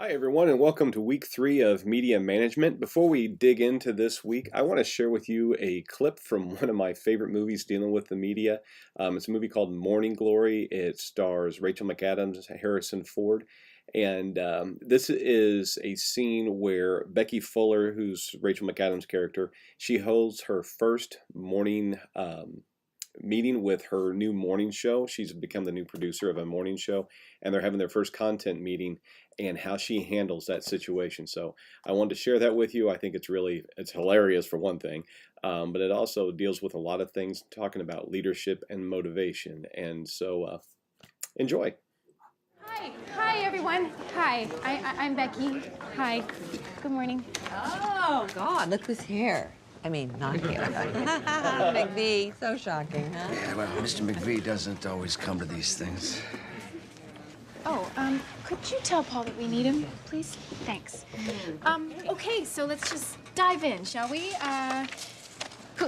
Hi, everyone, and welcome to week 3 of Media Management. Before we dig into this week, I want to share with you a clip from one of my favorite movies dealing with the media. It's a movie called Morning Glory. It stars Rachel McAdams, Harrison Ford, and this is a scene where Becky Fuller, who's Rachel McAdams' character, she holds her first morning meeting with her new morning show. She's become the new producer of a morning show, and they're having their first content meeting and how she handles that situation. So I wanted to share that with you. I think it's hilarious for one thing, but it also deals with a lot of things talking about leadership and motivation. And so enjoy. Hi everyone. Hi, I'm Becky. Hi, good morning. Oh, God, look who's here. I mean, not here. McVee, so shocking, huh? Yeah, well, Mr. McVee doesn't always come to these things. Oh, could you tell Paul that we need him, please? Thanks. Okay, so let's just dive in, shall we?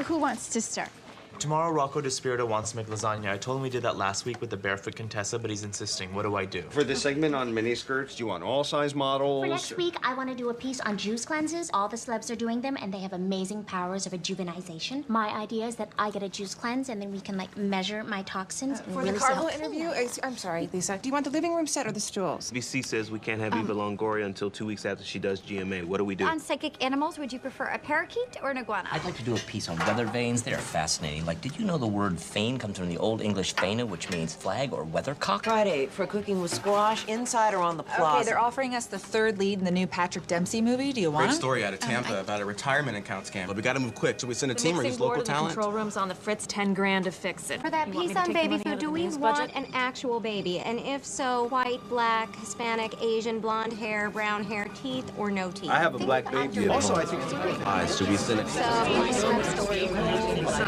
Who wants to start? Tomorrow, Rocco DeSpirito wants to make lasagna. I told him we did that last week with the Barefoot Contessa, but he's insisting. What do I do? For this segment on miniskirts, do you want all size models? For next week, I want to do a piece on juice cleanses. All the celebs are doing them, and they have amazing powers of rejuvenization. My idea is that I get a juice cleanse, and then we can, measure my toxins. and For really the Carlo see how- interview, I'm sorry, Lisa. Do you want the living room set or the stools? BC says we can't have Eva Longoria until 2 weeks after she does GMA. What do we do? On psychic animals, would you prefer a parakeet or an iguana? I'd like to do a piece on weather vanes. They're fascinating. Did you know the word fane comes from the Old English faina, which means flag or weathercock? Friday for cooking with squash, inside or on the plaza. Okay, they're offering us the third lead in the new Patrick Dempsey movie. Do you want Great it? story out of Tampa about a retirement account scam. But we gotta move quick. Should we send a team or use local talent? Control room's on the fritz, 10 grand to fix it. For that piece on baby food, do we want an actual baby? And if so, white, black, Hispanic, Asian, blonde hair, brown hair, teeth, or no teeth? I have a black baby. Also, I think it's a good Eyes, should we send it? I'm sorry, I couldn't hear what you're saying.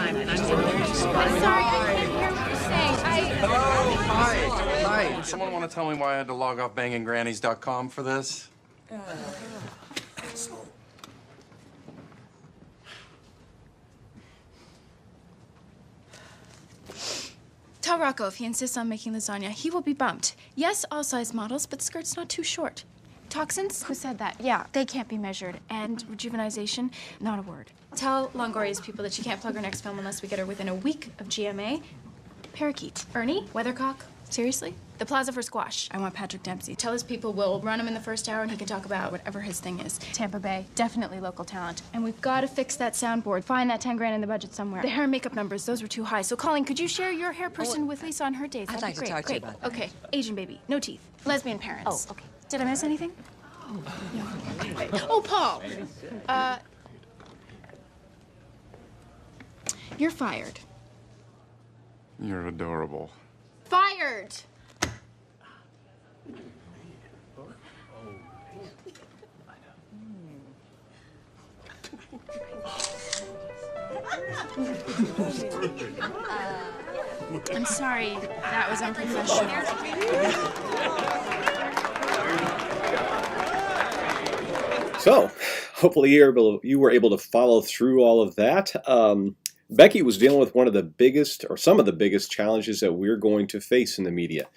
Hi. Does someone want to tell me why I had to log off banginggrannies.com for this? Tell Rocco if he insists on making lasagna, he will be bumped. Yes, all size models, but skirts not too short. Toxins? Who said that? Yeah, they can't be measured. And rejuvenization? Not a word. Tell Longoria's people that she can't plug her next film unless we get her within a week of GMA. Parakeet. Ernie? Weathercock? Seriously? The Plaza for Squash. I want Patrick Dempsey. Tell his people we'll run him in the first hour and he can talk about whatever his thing is. Tampa Bay, definitely local talent. And we've got to fix that soundboard. Find that 10 grand in the budget somewhere. The hair and makeup numbers, those were too high. So Colleen, could you share your hair person with Lisa on her days? I'd That'd like be to great. talk to you Great. about that. Okay, Asian baby, no teeth. Lesbian parents. Oh, okay. Did I miss anything? No. Okay. Oh, Paul. You're fired. You're adorable. Fired! I'm sorry, that was unprofessional. So hopefully you were able to follow through all of that. Becky was dealing with one of the biggest, or some of the biggest challenges that we're going to face in the media.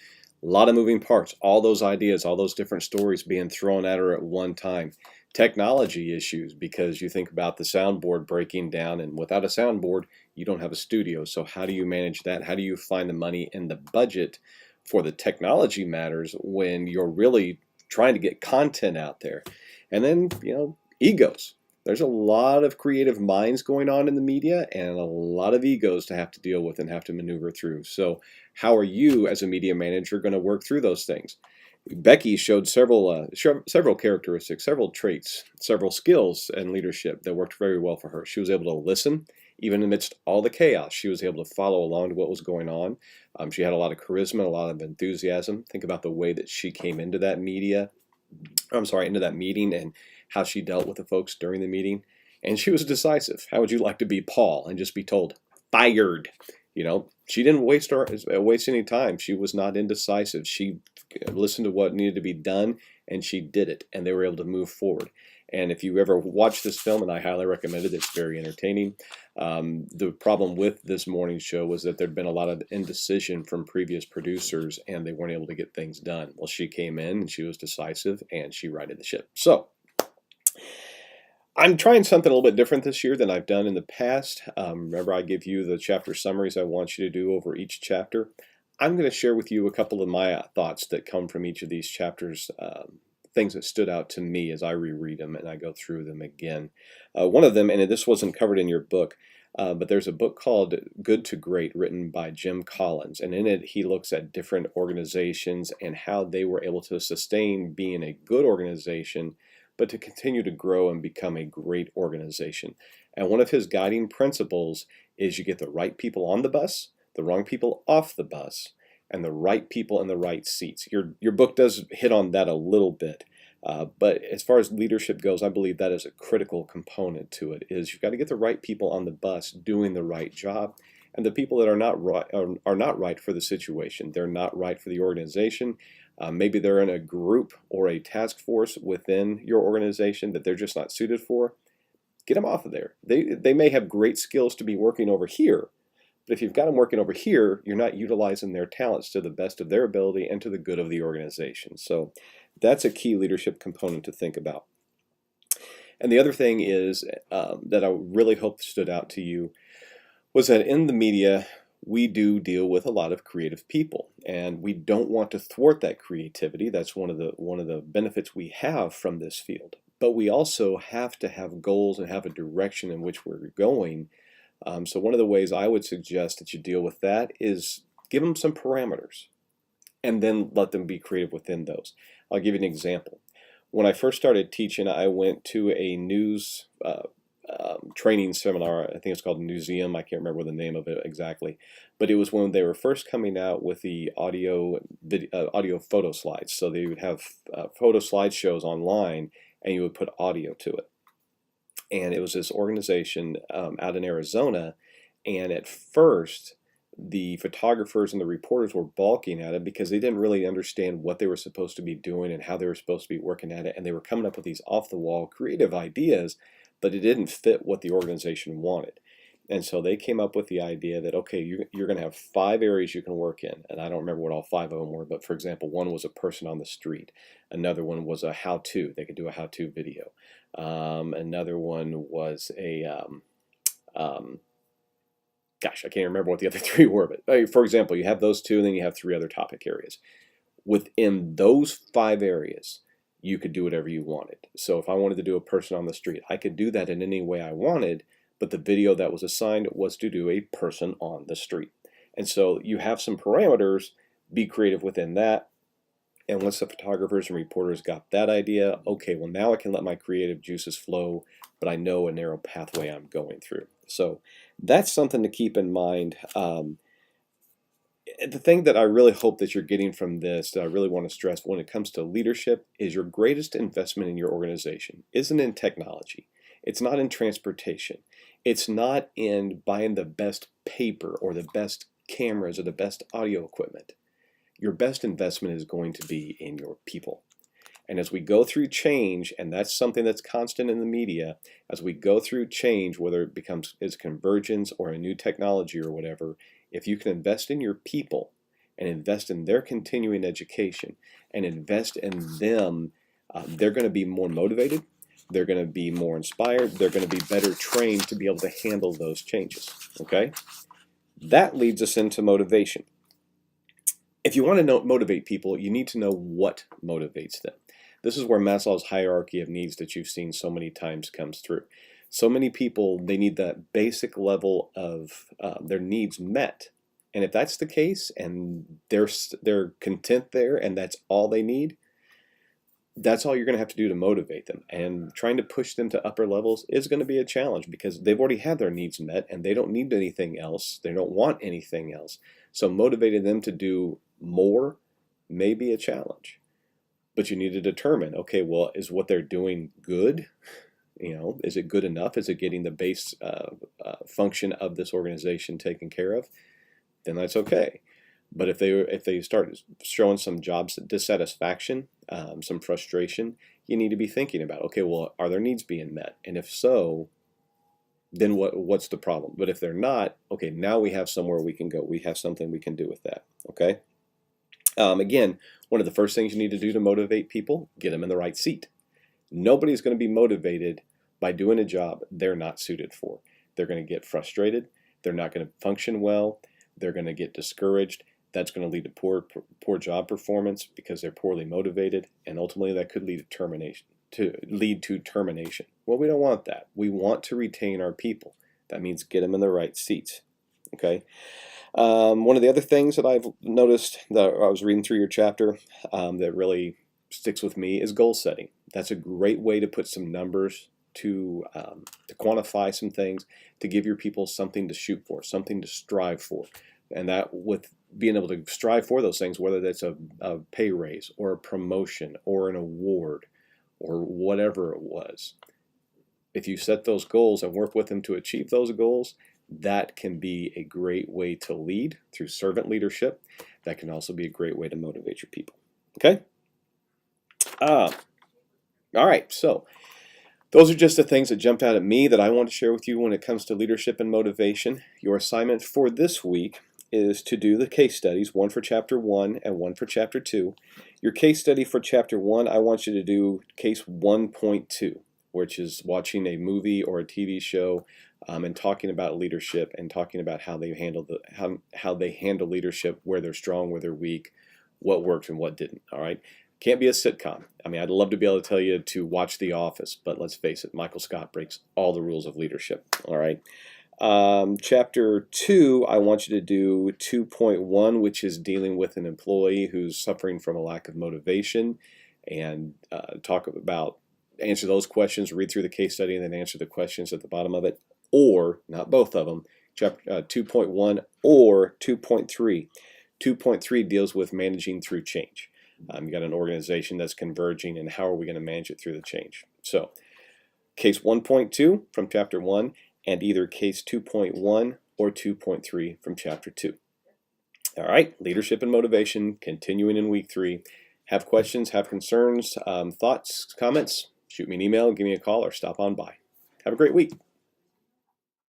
A lot of moving parts, all those ideas, all those different stories being thrown at her at one time. Technology issues, because you think about the soundboard breaking down, and without a soundboard, you don't have a studio. So how do you manage that? How do you find the money in the budget for the technology matters when you're really trying to get content out there? And then, egos. There's a lot of creative minds going on in the media and a lot of egos to have to deal with and have to maneuver through. So how are you as a media manager going to work through those things? Becky showed several characteristics, several traits, several skills and leadership that worked very well for her. She was able to listen, even amidst all the chaos. She was able to follow along to what was going on. She had a lot of charisma, a lot of enthusiasm. Think about the way that she came into that meeting and how she dealt with the folks during the meeting. And she was decisive. How would you like to be Paul and just be told, fired? She didn't waste any time. She was not indecisive. She listened to what needed to be done and she did it, and they were able to move forward. And if you ever watch this film, and I highly recommend it, it's very entertaining. The problem with this morning show was that there'd been a lot of indecision from previous producers, and they weren't able to get things done. Well, she came in, and she was decisive, and she righted the ship. So I'm trying something a little bit different this year than I've done in the past. Remember, I give you the chapter summaries I want you to do over each chapter. I'm going to share with you a couple of my thoughts that come from each of these chapters, things that stood out to me as I reread them and I go through them again. One of them, and this wasn't covered in your book, but there's a book called Good to Great written by Jim Collins, and in it he looks at different organizations and how they were able to sustain being a good organization, but to continue to grow and become a great organization. And one of his guiding principles is you get the right people on the bus, the wrong people off the bus, and the right people in the right seats. Your book does hit on that a little bit, but as far as leadership goes, I believe that is a critical component to it, is you've got to get the right people on the bus doing the right job, and the people that are not right for the situation. They're not right for the organization. Maybe they're in a group or a task force within your organization that they're just not suited for. Get them off of there. They may have great skills to be working over here, but if you've got them working over here, you're not utilizing their talents to the best of their ability and to the good of the organization. So that's a key leadership component to think about. And the other thing is that I really hope stood out to you was that in the media, we do deal with a lot of creative people, and we don't want to thwart that creativity. That's one of the benefits we have from this field. But we also have to have goals and have a direction in which we're going. So one of the ways I would suggest that you deal with that is give them some parameters and then let them be creative within those. I'll give you an example. When I first started teaching, I went to a news training seminar. I think it's called Newseum. I can't remember the name of it exactly, but it was when they were first coming out with the audio photo slides. So they would have photo slideshows online, and you would put audio to it. And it was this organization out in Arizona, and at first the photographers and the reporters were balking at it because they didn't really understand what they were supposed to be doing and how they were supposed to be working at it, and they were coming up with these off-the-wall creative ideas, but it didn't fit what the organization wanted. And so they came up with the idea that, okay, you're going to have 5 areas you can work in. And I don't remember what all 5 of them were, but for example, one was a person on the street. Another one was a how-to. They could do a how-to video. Another one was a, gosh, I can't remember what the other 3 were. But for example, you have those 2, and then you have 3 other topic areas. Within those 5 areas, you could do whatever you wanted. So if I wanted to do a person on the street, I could do that in any way I wanted, but the video that was assigned was to do a person on the street. And so you have some parameters, be creative within that. And once the photographers and reporters got that idea, okay, well now I can let my creative juices flow, but I know a narrow pathway I'm going through. So that's something to keep in mind. The thing that I really hope that you're getting from this, that I really want to stress when it comes to leadership, is your greatest investment in your organization isn't in technology. It's not in transportation. It's not in buying the best paper or the best cameras or the best audio equipment. Your best investment is going to be in your people. And as we go through change, and that's something that's constant in the media, as we go through change, whether it is convergence or a new technology or whatever, if you can invest in your people and invest in their continuing education and invest in them, they're going to be more motivated, they're going to be more inspired, they're going to be better trained to be able to handle those changes. Okay? That leads us into motivation. If you want to motivate people, you need to know what motivates them. This is where Maslow's hierarchy of needs that you've seen so many times comes through. So many people, they need that basic level of their needs met. And if that's the case and they're content there and that's all they need, that's all you're going to have to do to motivate them. And trying to push them to upper levels is going to be a challenge because they've already had their needs met and they don't need anything else. They don't want anything else. So motivating them to do more may be a challenge. But you need to determine, okay, well, is what they're doing good? You know, is it good enough? Is it getting the base function of this organization taken care of? Then that's okay. But if they start showing some job dissatisfaction, some frustration, you need to be thinking about, okay, well, are their needs being met? And if so, then what's the problem? But if they're not, okay, now we have somewhere we can go. We have something we can do with that, okay? Again, one of the first things you need to do to motivate people, get them in the right seat. Nobody's going to be motivated by doing a job they're not suited for. They're going to get frustrated. They're not going to function well. They're going to get discouraged. That's going to lead to poor job performance because they're poorly motivated, and ultimately that could lead to termination. Well, we don't want that. We want to retain our people. That means get them in the right seats. Okay. One of the other things that I've noticed that I was reading through your chapter that really sticks with me is goal setting. That's a great way to put some numbers to quantify some things, to give your people something to shoot for, something to strive for. And that with being able to strive for those things, whether that's a pay raise or a promotion or an award or whatever it was, if you set those goals and work with them to achieve those goals, that can be a great way to lead through servant leadership. That can also be a great way to motivate your people. Okay? All right, so those are just the things that jumped out at me that I want to share with you when it comes to leadership and motivation. Your assignment for this week is to do the case studies, one for Chapter 1 and one for Chapter 2. Your case study for Chapter 1, I want you to do case 1.2, which is watching a movie or a TV show and talking about leadership and talking about how they handle how they handle leadership, where they're strong, where they're weak, what worked and what didn't. All right, can't be a sitcom. I mean, I'd love to be able to tell you to watch The Office, but let's face it, Michael Scott breaks all the rules of leadership. All right. Chapter 2, I want you to do 2.1, which is dealing with an employee who's suffering from a lack of motivation, and answer those questions, read through the case study, and then answer the questions at the bottom of it, or, not both of them, chapter 2.1 or 2.3. 2.3 deals with managing through change. You got an organization that's converging, and how are we going to manage it through the change? So, case 1.2 from chapter 1, and either case 2.1 or 2.3 from chapter 2. All right, leadership and motivation, continuing in week 3. Have questions, have concerns, thoughts, comments, shoot me an email, give me a call, or stop on by. Have a great week.